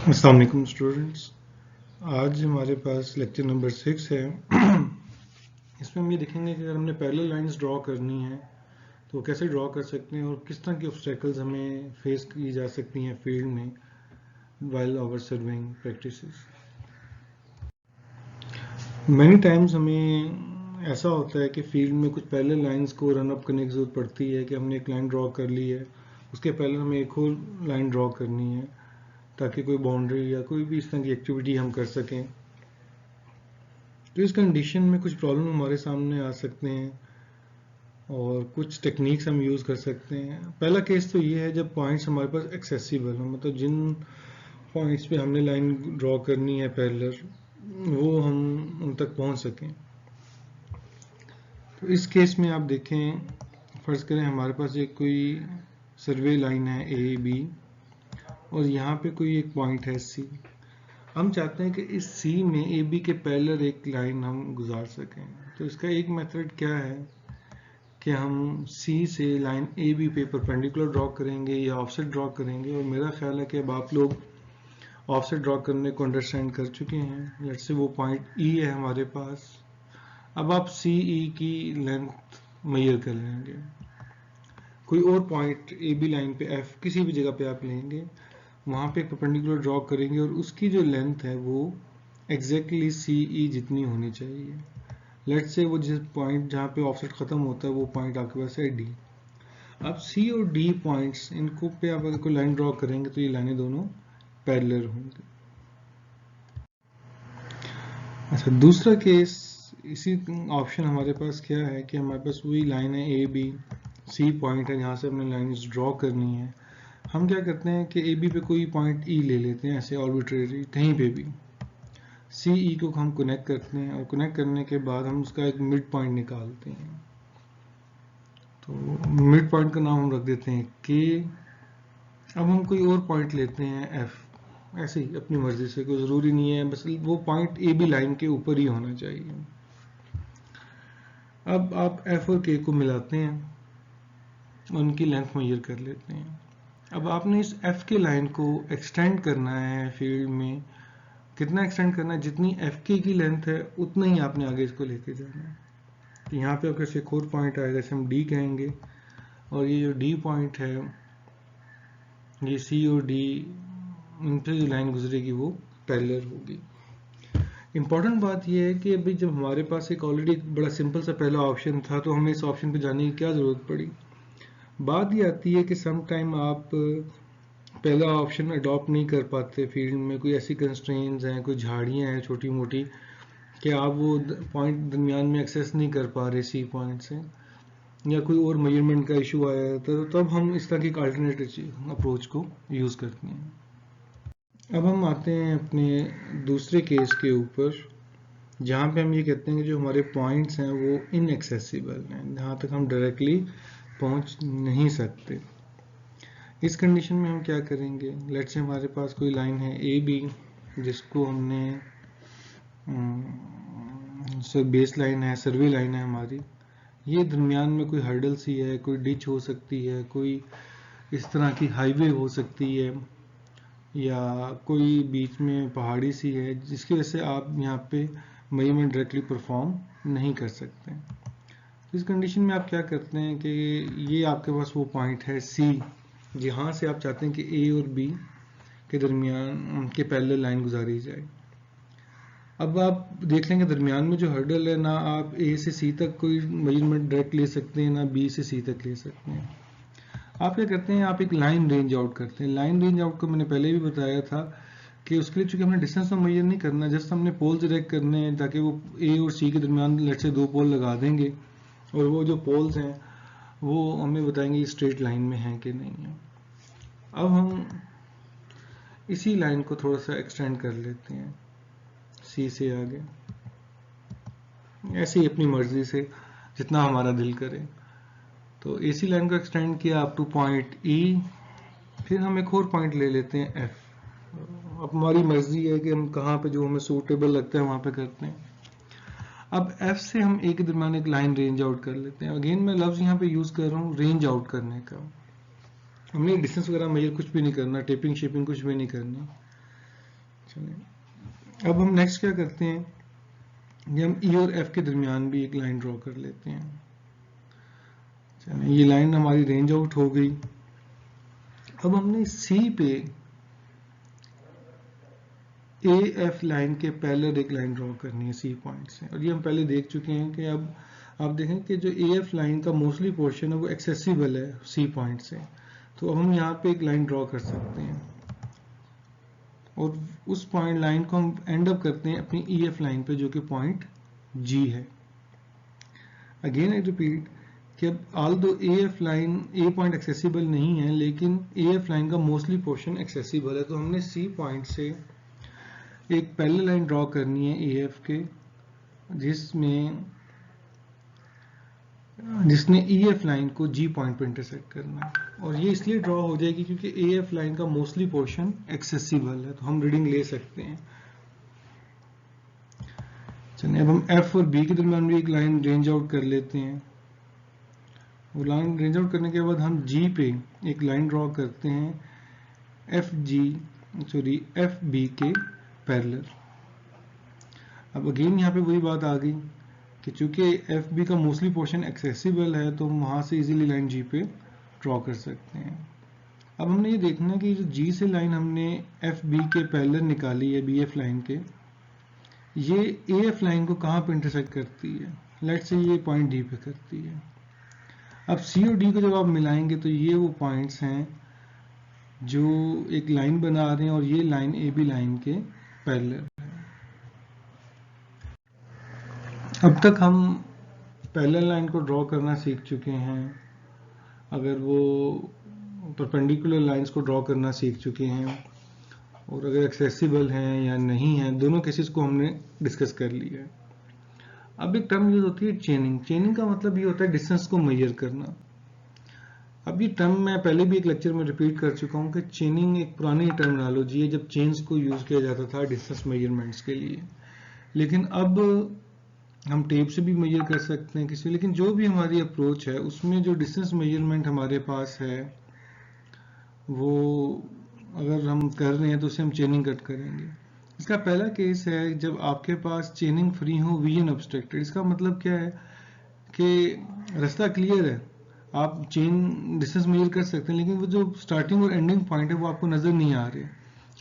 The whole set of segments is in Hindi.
अस्सलाम वालेकुम स्टूडेंट्स। आज हमारे पास लेक्चर नंबर 6 है। इसमें हम ये देखेंगे कि अगर हमने पैरेलल लाइंस ड्रॉ करनी है तो कैसे ड्रॉ कर सकते हैं और किस तरह के ऑब्स्टेकल्स हमें फेस की जा सकती हैं फील्ड में while our surveying practices. Many times हमें ऐसा होता है कि फील्ड में कुछ पैरेलल लाइंस को रन अप करने की ज़रूरत पड़ती है कि हमने एक लाइन ड्रॉ कर ली है, उसके पहले हमें एक और लाइन ड्रॉ करनी है ताकि कोई बाउंड्री या कोई भी इस तरह की एक्टिविटी हम कर सकें। तो इस कंडीशन में कुछ प्रॉब्लम हमारे सामने आ सकते हैं और कुछ टेक्निक्स हम यूज़ कर सकते हैं। पहला केस तो ये है जब पॉइंट्स हमारे पास एक्सेसिबल हो, मतलब जिन पॉइंट्स पे हमने लाइन ड्रॉ करनी है पैरेलल, वो हम उन तक पहुंच सकें। तो इस केस में आप देखें, फर्ज करें हमारे पास एक कोई सर्वे लाइन है ए बी और यहाँ पे कोई एक पॉइंट है सी। हम चाहते हैं कि इस सी में ए बी के पैरेलल एक लाइन हम गुजार सकें। तो इसका एक मेथड क्या है कि हम सी से लाइन ए बी पे परपेंडिकुलर ड्रॉ करेंगे या ऑफसेट ड्रॉ करेंगे। और मेरा ख्याल है कि अब आप लोग ऑफसेट ड्रॉ करने को अंडरस्टैंड कर चुके हैं। लेट्स से वो पॉइंट ई है हमारे पास। अब आप सी ई की लेंथ मेजर कर लेंगे। कोई और पॉइंट ए बी लाइन पे एफ किसी भी जगह पे आप लेंगे, वहाँ पे परपेंडिकुलर ड्रॉ करेंगे और उसकी जो लेंथ है वो एग्जैक्टली सी ई जितनी होनी चाहिए। लेट्स से वो जिस पॉइंट जहाँ पे ऑफसेट खत्म होता है वो पॉइंट आपके पास है डी। अब सी और डी पॉइंट्स, इनको पे आप अगर कोई लाइन ड्रॉ करेंगे तो ये लाइनें दोनों पैरेलल होंगी। अच्छा, दूसरा केस, इसी ऑप्शन हमारे पास क्या है कि हमारे पास वही लाइन है ए बी, सी पॉइंट है जहाँ से हमने लाइन ड्रॉ करनी है। हम क्या करते हैं कि ए बी पे कोई पॉइंट ई ले लेते हैं, ऐसे आर्बिट्रेरी कहीं पे भी। सी ई को हम कनेक्ट करते हैं और कनेक्ट करने के बाद हम उसका एक मिड पॉइंट निकालते हैं। तो मिड पॉइंट का नाम हम रख देते हैं के। अब हम कोई और पॉइंट लेते हैं एफ, ऐसे ही अपनी मर्जी से, कोई ज़रूरी नहीं है, बस वो पॉइंट ए बी लाइन के ऊपर ही होना चाहिए। अब आप एफ और के को मिलाते हैं, उनकी लेंथ मेजर कर लेते हैं। अब आपने इस एफ के लाइन को एक्सटेंड करना है फील्ड में। कितना एक्सटेंड करना है? जितनी एफ के की लेंथ है उतना ही आपने आगे इसको लेके जाना है। तो यहाँ पे आपके एक और पॉइंट आएगा, जैसे हम डी कहेंगे, और ये जो डी पॉइंट है, ये सी और डी, इन पे जो लाइन गुजरेगी वो पैरेलल होगी। इंपॉर्टेंट बात यह है कि अभी जब हमारे पास एक ऑलरेडी बड़ा सिंपल सा पहला ऑप्शन था तो हमें इस ऑप्शन पे जाने की क्या ज़रूरत पड़ी। बात ये आती है कि सम टाइम आप पहला ऑप्शन अडॉप्ट नहीं कर पाते फील्ड में, कोई ऐसी कंस्ट्रेंट्स हैं, कोई झाड़ियाँ हैं छोटी मोटी, कि आप वो पॉइंट दरमियान में एक्सेस नहीं कर पा रहे सी पॉइंट से, या कोई और मेजरमेंट का इशू आया तो तब हम इस तरह की अल्टरनेटिव अप्रोच को यूज़ करते हैं। अब हम आते हैं अपने दूसरे केस के ऊपर, जहाँ पे हम ये कहते हैं कि जो हमारे पॉइंट्स हैं वो इनएक्सेसिबल हैं, जहाँ तक हम डायरेक्टली पहुँच नहीं सकते। इस कंडीशन में हम क्या करेंगे? लेट्स से हमारे पास कोई लाइन है ए बी, जिसको हमने बेस लाइन है, सर्वे लाइन है हमारी। ये दरमियान में कोई हर्डल सी है, कोई डिच हो सकती है, कोई इस तरह की हाईवे हो सकती है, या कोई बीच में पहाड़ी सी है, जिसकी वजह से आप यहाँ पे मेजरमेंट डायरेक्टली परफॉर्म नहीं कर सकते। इस कंडीशन में आप क्या करते हैं कि ये आपके पास वो पॉइंट है सी, जहाँ से आप चाहते हैं कि ए और बी के दरमियान के पैरेलल लाइन गुजारी जाए। अब आप देख लेंगे दरमियान में जो हर्डल है, ना आप ए से सी तक कोई मेजरमेंट डायरेक्ट ले सकते हैं, ना बी से सी तक ले सकते हैं। आप क्या करते हैं? आप एक लाइन रेंज आउट करते हैं। लाइन रेंज आउट को मैंने पहले भी बताया था कि उसके लिए चूंकि हमने डिस्टेंस तो मेजर नहीं करना, जस्ट हमने पोल्स डायरेक्ट करने हैं, ताकि वो ए और सी के दरमियान लेट से 2 पोल लगा देंगे और वो जो पोल्स हैं वो हमें बताएंगे स्ट्रेट लाइन में है कि नहीं है। अब हम इसी लाइन को थोड़ा सा एक्सटेंड कर लेते हैं सी से आगे, ऐसे ही अपनी मर्जी से जितना हमारा दिल करे। तो एसी लाइन को एक्सटेंड किया अप टू पॉइंट ई, फिर हम एक और पॉइंट ले लेते हैं एफ। अब हमारी मर्जी है कि हम कहाँ पे जो हमें सूटेबल लगता है वहाँ पे करते हैं। अब एफ से हम ए के दरमियान एक लाइन रेंज आउट कर लेते हैं। अगेन मैं लफ्ज़ यहाँ पे यूज़ कर रहा हूँ रेंज आउट करने का। हमने डिस्टेंस वगैरह मेजर कुछ भी नहीं करना, टेपिंग शेपिंग कुछ भी नहीं करना। चलिए अब हम नेक्स्ट क्या करते हैं, ये हम ई और एफ के दरमियान भी एक लाइन ड्रॉ कर लेते हैं। चलिए ये लाइन हमारी रेंज आउट हो गई। अब हमने सी पे ए एफ लाइन के पैरेलल एक लाइन ड्रॉ करनी है सी पॉइंट से, और ये हम पहले देख चुके हैं कि अब आप देखें कि जो ए एफ लाइन का मोस्टली पोर्शन है वो एक्सेसिबल है सी पॉइंट से, तो अब हम यहाँ पे एक लाइन ड्रॉ कर सकते हैं और उस पॉइंट लाइन को हम एंड अप करते हैं अपनी ई एफ लाइन पे जो कि पॉइंट जी है। अगेन आई रिपीट कि अब ऑल दो A F line A point accessible नहीं है, लेकिन ए एफ लाइन का मोस्टली पोर्शन एक्सेसिबल है, तो हमने सी पॉइंट से एक पैरेलल लाइन ड्रॉ करनी है ए एफ के, जिसने ई एफ लाइन को जी पॉइंट पर इंटरसेक्ट करना है, और ये इसलिए ड्रॉ हो जाएगी क्योंकि ए एफ लाइन का मोस्टली पोर्शन एक्सेसिबल है, तो हम रीडिंग ले सकते हैं। चलिए अब हम एफ और बी के दरमियान भी एक लाइन रेंज आउट कर लेते हैं। वो लाइन रेंज आउट करने के बाद हम जी पे एक लाइन ड्रॉ करते हैं एफ बी के पैरेलल। अब अगेन यहाँ पे वही बात आ गई कि चूंकि एफ बी का मोस्टली पोर्शन एक्सेसिबल है, तो हम वहां से इजीली लाइन जी पे ड्रॉ कर सकते हैं। अब हमने ये देखना कि जो जी से लाइन हमने एफ बी के पैरेलल निकाली है बी एफ लाइन के, ये ए एफ लाइन को कहाँ पे इंटरसेक्ट करती है, लेट्स से ये पॉइंट डी पे करती है। अब सी और डी को जब आप मिलाएंगे तो ये वो पॉइंट्स हैं जो एक लाइन बना रहे हैं, और ये लाइन ए बी लाइन के पैरेलल है। अब तक हम पैरेलल लाइन को ड्रॉ करना सीख चुके हैं, अगर वो परपेंडिकुलर लाइंस को ड्रॉ करना सीख चुके हैं, और अगर एक्सेसिबल हैं या नहीं है, दोनों केसेस को हमने डिस्कस कर लिया है। अब एक टर्म यूज होती है चेनिंग। चेनिंग का मतलब ये होता है डिस्टेंस को मेजर करना। अब ये टर्म मैं पहले भी एक लेक्चर में रिपीट कर चुका हूँ कि चेनिंग एक पुरानी टर्मिनोलॉजी है जब चेन्स को यूज किया जाता था डिस्टेंस मेजरमेंट्स के लिए, लेकिन अब हम टेप से भी मेजर कर सकते हैं किसी, लेकिन जो भी हमारी अप्रोच है उसमें जो डिस्टेंस मेजरमेंट हमारे पास है वो अगर हम कर रहे हैं तो उसे हम चेनिंग कट करेंगे। इसका पहला केस है जब आपके पास चेनिंग फ्री हो विजन ऑब्स्ट्रक्टेड। इसका मतलब क्या है कि रास्ता क्लियर है, आप चेन डिस्टेंस मेजर कर सकते हैं, लेकिन वो जो स्टार्टिंग और एंडिंग पॉइंट है वो आपको नजर नहीं आ रहे।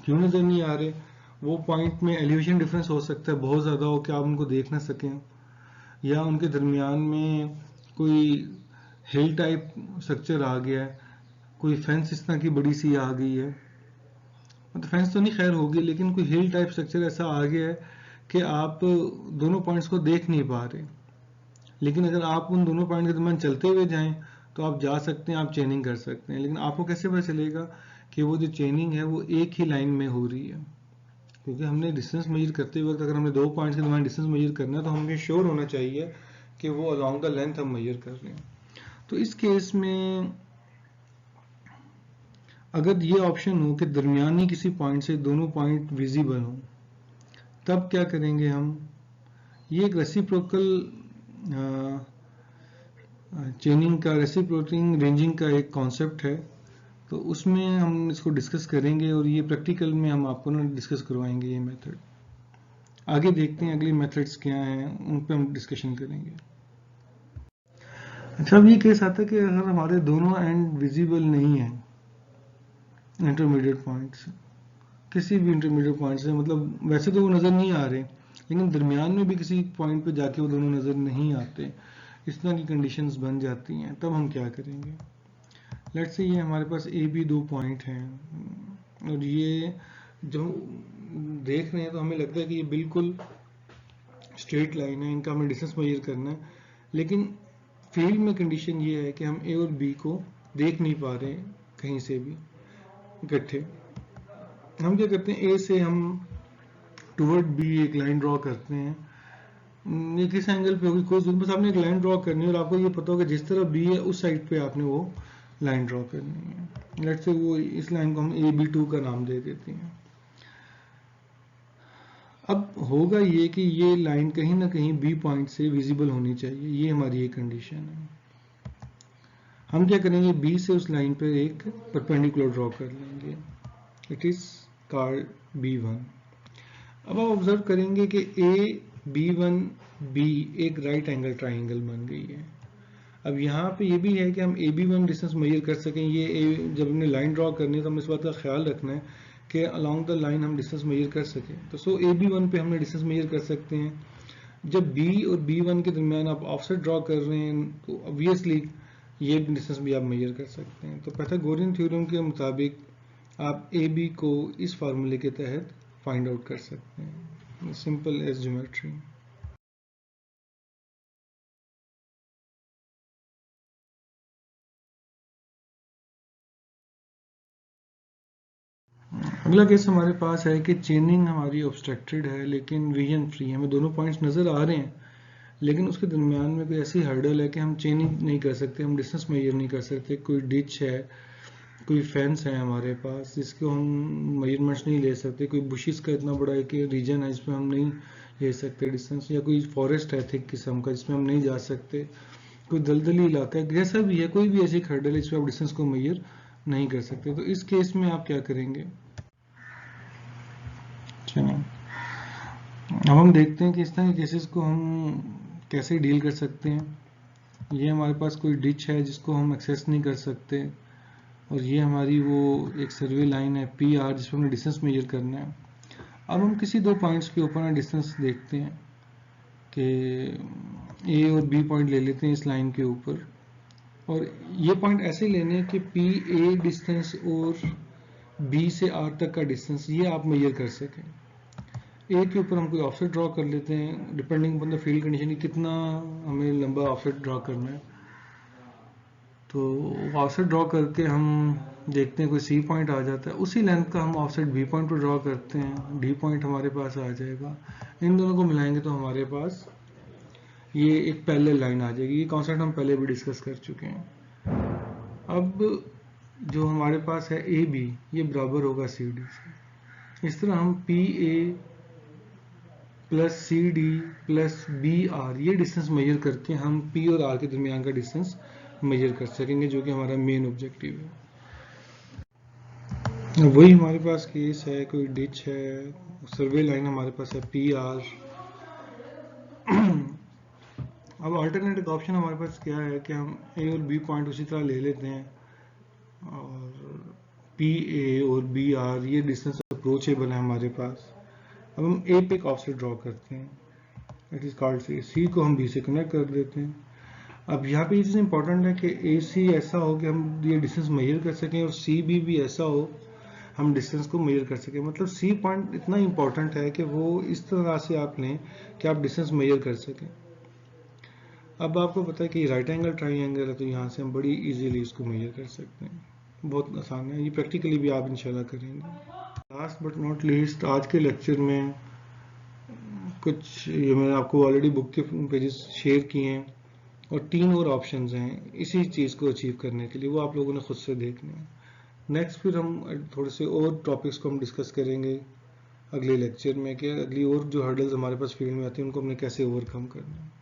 क्यों नजर नहीं आ रहे? वो पॉइंट में एलिवेशन डिफरेंस हो सकता है बहुत ज्यादा हो कि आप उनको देख ना सकें, या उनके दरमियान में कोई हिल टाइप स्ट्रक्चर आ गया है, कोई फेंस इस तरह की बड़ी सी आ गई है, मतलब फेंस तो नहीं खैर होगी, लेकिन कोई हिल टाइप स्ट्रक्चर ऐसा आ गया है कि आप दोनों पॉइंट्स को देख नहीं पा रहे। लेकिन अगर आप उन दोनों पॉइंट के दरमियान चलते हुए जाएं तो आप जा सकते हैं, आप चेनिंग कर सकते हैं, लेकिन आपको कैसे पता चलेगा कि वो जो चेनिंग है वो एक ही लाइन में हो रही है? क्योंकि हमने डिस्टेंस मेजर करते वक्त अगर हमने दो पॉइंट्स के दरमियान डिस्टेंस मेजर करना है तो हमें श्योर होना चाहिए कि वो अलोंग द लेंथ हम मेजर कर रहे हैं। तो इस केस में अगर ये ऑप्शन हो कि दरमियानी किसी पॉइंट से दोनों पॉइंट विजिबल हो, तब क्या करेंगे हम? ये एक रेसिप्रोकल चेनिंग का, रेसिप्रोकिंग रेंजिंग का एक कॉन्सेप्ट है, तो उसमें हम इसको डिस्कस करेंगे और ये प्रैक्टिकल में हम आपको ना डिस्कस करवाएंगे ये मेथड। आगे देखते हैं अगली मेथड्स क्या हैं, उन पे हम डिस्कशन करेंगे। अच्छा, अब ये केस आता है कि अगर हमारे दोनों एंड विजिबल नहीं है इंटरमीडिएट पॉइंट से, किसी भी इंटरमीडिएट पॉइंट से, मतलब वैसे तो वो नज़र नहीं आ रहे लेकिन दरमियान में भी किसी पॉइंट पे जाके वो दोनों नज़र नहीं आते, इस तरह की कंडीशंस बन जाती हैं, तब हम क्या करेंगे? लेट्स से ये हमारे पास ए बी दो पॉइंट हैं और ये जो देख रहे हैं तो हमें लगता है कि ये बिल्कुल स्ट्रेट लाइन है, इनका हमें डिस्टेंस मेजर करना है, लेकिन फील्ड में कंडीशन ये है कि हम ए और बी को देख नहीं पा रहे कहीं से भी इकट्ठे। हम क्या करते हैं, ए से हम टुवर्ड बी एक लाइन ड्रॉ करते हैं। ये किस एंगल पे होगी कोई जरूरत, बस आपने एक लाइन ड्रॉ करनी है और आपको ये पता होगा जिस तरफ बी है उस साइड पे आपने वो लाइन ड्रॉ करनी है। लेट्स से वो इस लाइन को हम ए बी 2 का नाम दे देते हैं। अब होगा ये कि ये लाइन कहीं ना कहीं बी पॉइंट से विजिबल होनी चाहिए, ये हमारी एक कंडीशन है। हम क्या करेंगे, बी से उस लाइन पर एक परपेंडिकुलर ड्रॉ कर लेंगे, इट इज कॉल्ड B1। अब आप ऑब्जर्व करेंगे कि A B1B एक राइट एंगल ट्राइंगल बन गई है। अब यहाँ पे ये भी है कि हम AB1 डिस्टेंस मेजर कर सकें। जब हमने लाइन ड्रॉ करनी है तो हमें इस बात का ख्याल रखना है कि अलोंग द लाइन हम डिस्टेंस मेजर कर सकें। तो सो AB1 पे हमने डिस्टेंस मेजर कर सकते हैं। जब B और B1 के दरमियान आप ऑफसेट ड्रॉ कर रहे हैं तो ऑब्वियसली ये डिस्टेंस भी आप मेजर कर सकते हैं। तो पाइथागोरियन थ्योरम के मुताबिक आप AB को इस फार्मूले के तहत फाइंड आउट कर सकते हैं, सिंपल एज ज्योमेट्री। अगला केस हमारे पास है कि चेनिंग हमारी ऑब्स्ट्रक्टेड है लेकिन रीजन फ्री है। हमें दोनों पॉइंट्स नज़र आ रहे हैं लेकिन उसके दरमियान में कोई ऐसी हर्डल है कि हम चेनिंग नहीं कर सकते, हम डिस्टेंस मेजर नहीं कर सकते। कोई डिच है, कोई फेंस है हमारे पास जिसको हम मेजरमेंट्स नहीं ले सकते, कोई बुशिस का इतना बड़ा एक रीजन है जिसमें हम नहीं ले सकते डिस्टेंस, या कोई फॉरेस्ट है थिक किस्म का जिसमें हम नहीं जा सकते, कोई दलदली इलाका है, जैसा भी है कोई भी ऐसी हर्डल है जिसमें आप डिस्टेंस को मेजर नहीं कर सकते। तो इस केस में आप क्या करेंगे? अब हम देखते हैं कि इस तरह के केसेस को हम कैसे डील कर सकते हैं। ये हमारे पास कोई डिच है जिसको हम एक्सेस नहीं कर सकते और ये हमारी वो एक सर्वे लाइन है PR जिसमें हमने डिस्टेंस मेजर करना है। अब हम किसी दो पॉइंट्स के ऊपर डिस्टेंस देखते हैं कि A और B पॉइंट ले लेते हैं इस लाइन के ऊपर, और ये पॉइंट ऐसे लेने कि PA डिस्टेंस और B से R तक का डिस्टेंस ये आप मेजर कर सकें। ए के ऊपर हम कोई ऑफसेट ड्रॉ कर लेते हैं depending upon the field condition, कितना हमें लंबा ऑफसेट ड्रॉ करना है। तो ऑफसेट ड्रॉ करके हम देखते हैं कोई C पॉइंट आ जाता है, उसी लेंथ का हम ऑफसेट B पॉइंट पर ड्रॉ करते हैं, D पॉइंट हमारे पास आ जाएगा। इन दोनों को मिलाएंगे तो हमारे पास ये एक पैरेलल लाइन आ जाएगी। ये कॉन्सेप्ट हम पहले भी डिस्कस कर चुके हैं। अब जो हमारे पास है AB ये बराबर होगा CD से। इस तरह हम PA plus CD plus BR ये डिस्टेंस मेजर करके हम P और R के दरमियान का डिस्टेंस मेजर कर सकेंगे, जो कि हमारा मेन ऑब्जेक्टिव है। वही हमारे पास केस है, कोई डिच है, सर्वे लाइन हमारे पास है PR। अब अल्टरनेटिव ऑप्शन हमारे पास क्या है कि हम A और B पॉइंट उसी तरह ले लेते हैं और PA और BR ये डिस्टेंस अप्रोचेबल है हमारे पास। अब हम A पे एक ऑफसेट ड्रॉ करते हैं, इट इज कॉल्ड C को हम B से कनेक्ट कर देते हैं। अब यहाँ पे ये चीज़ इंपॉर्टेंट है कि AC ऐसा हो कि हम ये डिस्टेंस मेजर कर सकें और CB भी ऐसा हो हम डिस्टेंस को मेजर कर सकें। मतलब C पॉइंट इतना इंपॉर्टेंट है कि वो इस तरह से आप लें कि आप डिस्टेंस मेजर कर सकें। अब आपको पता है कि राइट एंगल ट्राइंगल है तो यहाँ से हम बड़ी इजीली इसको मेजर कर सकते हैं, बहुत आसान है। ये प्रैक्टिकली भी आप इंशाल्लाह करेंगे। लास्ट बट नॉट लीस्ट आज के लेक्चर में कुछ ये मैंने आपको ऑलरेडी बुक के पेजेस शेयर किए हैं और 3 और ऑप्शंस हैं इसी चीज़ को अचीव करने के लिए, वो आप लोगों ने खुद से देखने हैं। नेक्स्ट फिर हम थोड़े से और टॉपिक्स को हम डिस्कस करेंगे अगले लेक्चर में कि अगली और जो हर्डल्स हमारे पास फील्ड में आती हैं उनको हमने कैसे ओवरकम करना है।